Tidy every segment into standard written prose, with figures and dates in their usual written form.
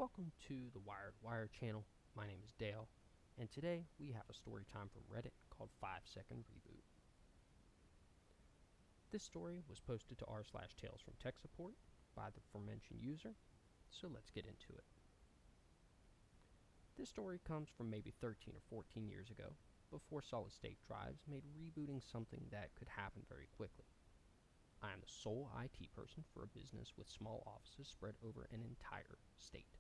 Welcome to the Wired Wire channel. My name is Dale, and today we have a story time from Reddit called 5-Second Reboot. This story was posted to r/talesfromtechsupport by the aforementioned user, so let's get into it. This story comes from maybe 13 or 14 years ago, before solid-state drives made rebooting something that could happen very quickly. I am the sole IT person for a business with small offices spread over an entire state.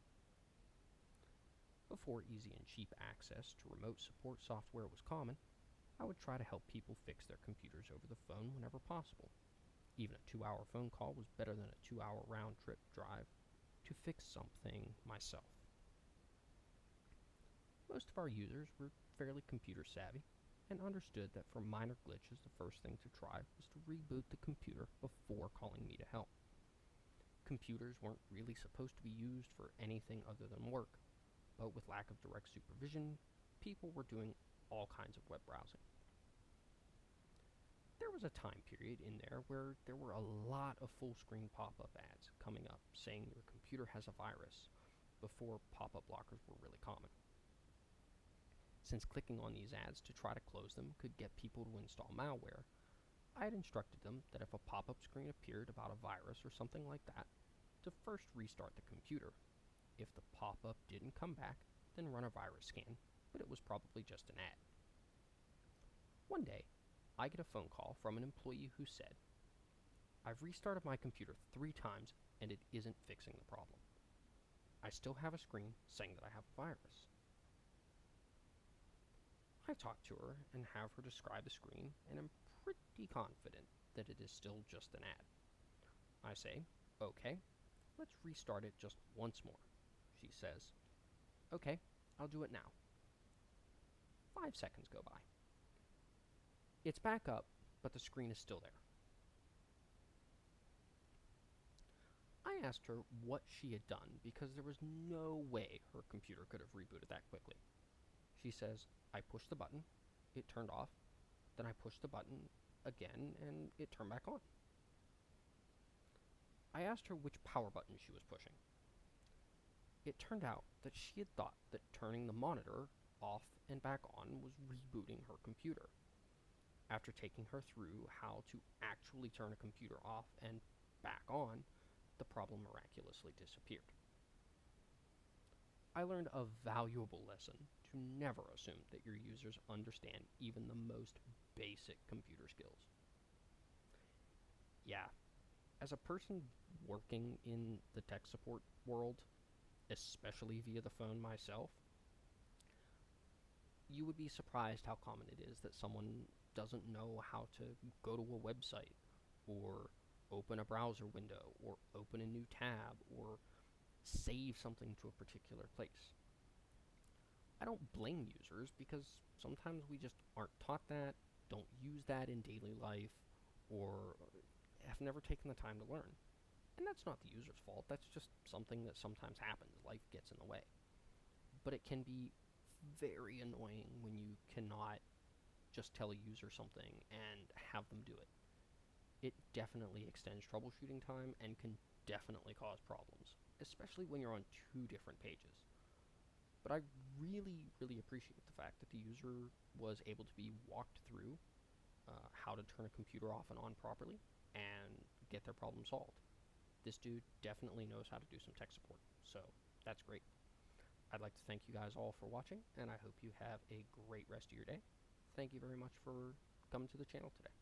Before easy and cheap access to remote support software was common, I would try to help people fix their computers over the phone whenever possible. Even a 2-hour phone call was better than a 2-hour round-trip drive to fix something myself. Most of our users were fairly computer savvy and understood that for minor glitches the first thing to try was to reboot the computer before calling me to help. Computers weren't really supposed to be used for anything other than work, but with lack of direct supervision, people were doing all kinds of web browsing. There was a time period in there where there were a lot of full-screen pop-up ads coming up saying your computer has a virus, before pop-up blockers were really common. Since clicking on these ads to try to close them could get people to install malware, I had instructed them that if a pop-up screen appeared about a virus or something like that, to first restart the computer. If the pop-up didn't come back, then run a virus scan, but it was probably just an ad. One day, I get a phone call from an employee who said, "I've restarted my computer 3 times and it isn't fixing the problem. I still have a screen saying that I have a virus." I talk to her and have her describe the screen, and am pretty confident that it is still just an ad. I say, "Okay, let's restart it just once more." She says, "Okay, I'll do it now." 5 seconds go by. It's back up, but the screen is still there. I asked her what she had done because there was no way her computer could have rebooted that quickly. She says, "I pushed the button, it turned off, then I pushed the button again and it turned back on." I asked her which power button she was pushing. It turned out that she had thought that turning the monitor off and back on was rebooting her computer. After taking her through how to actually turn a computer off and back on, the problem miraculously disappeared. I learned a valuable lesson to never assume that your users understand even the most basic computer skills. Yeah, as a person working in the tech support world, especially via the phone myself, you would be surprised how common it is that someone doesn't know how to go to a website, or open a browser window, or open a new tab, or save something to a particular place. I don't blame users because sometimes we just aren't taught that, don't use that in daily life, or have never taken the time to learn. And that's not the user's fault, that's just something that sometimes happens. Life gets in the way. But it can be very annoying when you cannot just tell a user something and have them do it. It definitely extends troubleshooting time and can definitely cause problems, especially when you're on 2 different pages. But I really appreciate the fact that the user was able to be walked through how to turn a computer off and on properly and get their problem solved. This dude definitely knows how to do some tech support, so that's great. I'd like to thank you guys all for watching, and I hope you have a great rest of your day. Thank you very much for coming to the channel today.